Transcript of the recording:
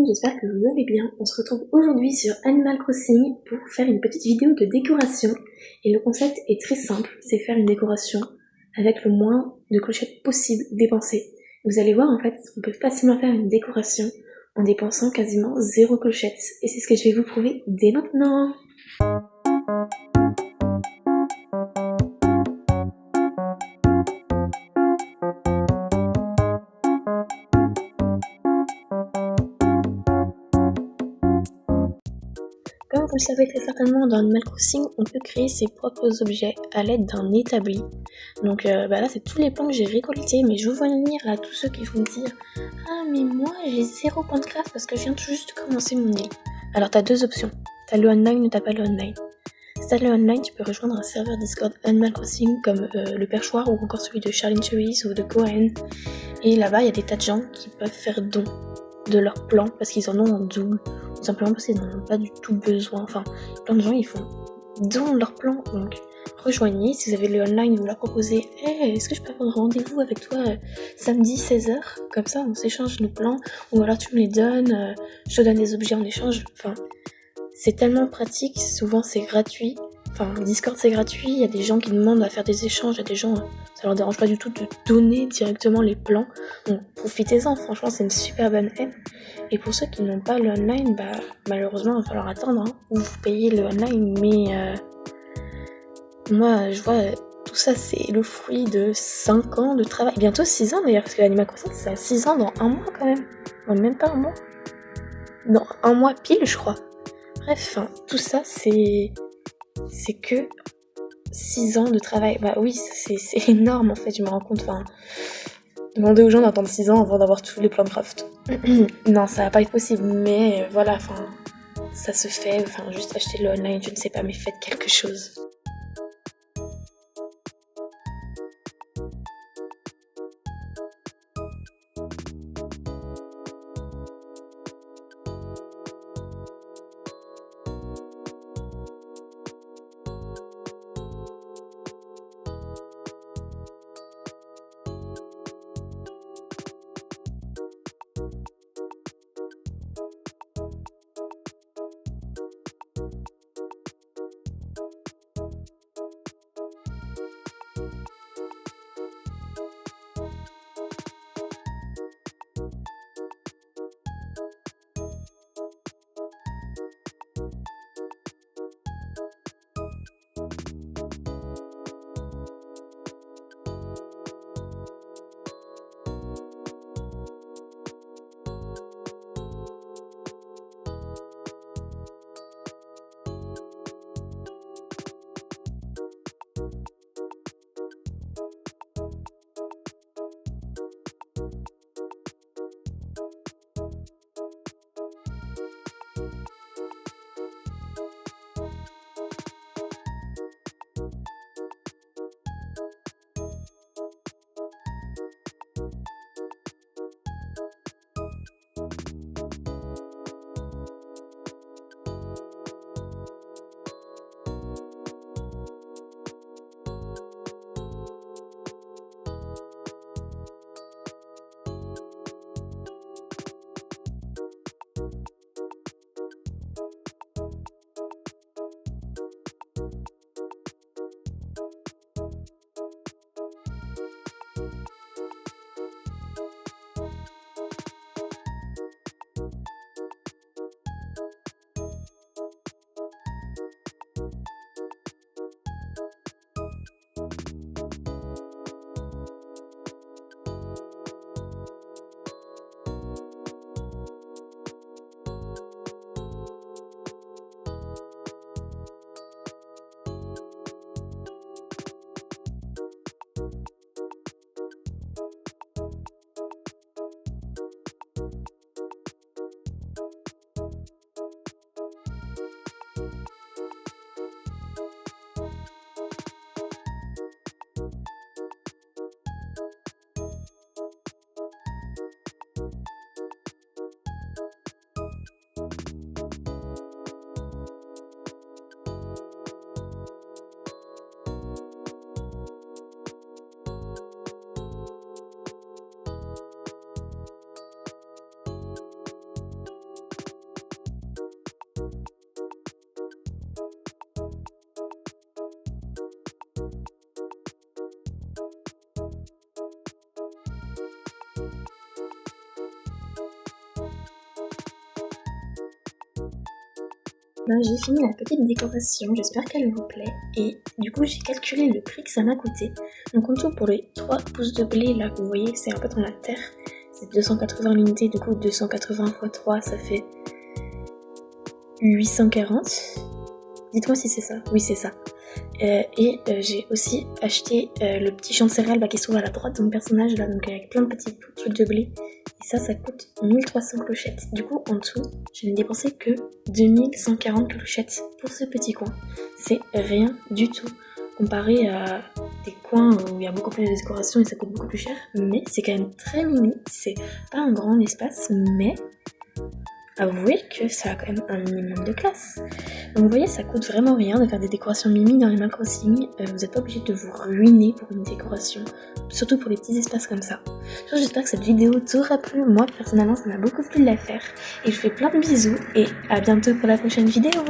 j'espère que vous allez bien. On se retrouve aujourd'hui sur Animal Crossing pour faire une petite vidéo de décoration. Et le concept est très simple, c'est faire une décoration avec le moins de clochettes possible dépensées. Vous allez voir en fait, on peut facilement faire une décoration en dépensant quasiment 0 clochettes. Et c'est ce que je vais vous prouver dès maintenant. Comme vous le savez très certainement, dans Animal Crossing, on peut créer ses propres objets à l'aide d'un établi. Donc là, c'est tous les plans que j'ai récoltés, mais je vous vois venir là, tous ceux qui vont me dire « Ah, mais moi, j'ai 0 points de craft parce que je viens tout juste de commencer mon île. » Alors, t'as deux options. T'as le online ou t'as pas le online. Si t'as le online, tu peux rejoindre un serveur Discord Animal Crossing comme le Perchoir ou encore celui de Charlene Cherries ou de Cohen. Et là-bas, il y a des tas de gens qui peuvent faire don de leurs plans parce qu'ils en ont en double. Tout simplement parce qu'ils n'en ont pas du tout besoin. Enfin, plein de gens, ils font don de leurs plans. Donc, rejoignez. Si vous avez le online, vous leur proposez « Hey, est-ce que je peux avoir un rendez-vous avec toi samedi 16h ?» Comme ça, on s'échange nos plans. Ou alors tu me les donnes, je te donne des objets en échange. Enfin, c'est tellement pratique. Souvent, c'est gratuit. Enfin, Discord, c'est gratuit. Il y a des gens qui demandent à faire des échanges. Il y a des gens, ça leur dérange pas du tout de donner directement les plans. Donc, profitez-en. Franchement, c'est une super bonne aide. Et pour ceux qui n'ont pas le online, malheureusement, il va falloir attendre. Ou vous payez le online. Mais moi, je vois, tout ça, c'est le fruit de 5 ans de travail. Bientôt 6 ans d'ailleurs, parce que l'Animal Crossing, c'est à 6 ans dans un mois quand même. Non, même pas un mois. Dans un mois pile, je crois. Bref, tout ça, c'est que 6 ans de travail. Bah oui, c'est énorme en fait, je me rends compte. Demander aux gens d'attendre 6 ans avant d'avoir tous les plans de craft. Non, ça va pas être possible, mais voilà, ça se fait. Juste acheter le online, je ne sais pas, mais faites quelque chose. j'ai fini la petite décoration, j'espère qu'elle vous plaît. Et du coup, j'ai calculé le prix que ça m'a coûté. Donc en tout, pour les 3 pouces de blé, là, vous voyez, c'est un peu dans la terre. C'est 280 l'unité, du coup 280 x 3, ça fait 840. Dites-moi si c'est ça. Oui, c'est ça. J'ai aussi acheté le petit champ de céréales qui se trouve à la droite de mon personnage, là, donc avec plein de petits trucs de blé. Et ça coûte 1300 clochettes. Du coup, en tout, je n'ai dépensé que 2140 clochettes pour ce petit coin. C'est rien du tout comparé à des coins où il y a beaucoup plus de décoration et ça coûte beaucoup plus cher. Mais c'est quand même très mini. C'est pas un grand espace, mais avouez que ça a quand même un minimum de classe. Donc vous voyez, ça coûte vraiment rien de faire des décorations mimi dans Animal Crossing. Vous n'êtes pas obligé de vous ruiner pour une décoration, surtout pour les petits espaces comme ça. J'espère que cette vidéo t'aura plu. Moi personnellement, ça m'a beaucoup plu de la faire. Et je vous fais plein de bisous et à bientôt pour la prochaine vidéo.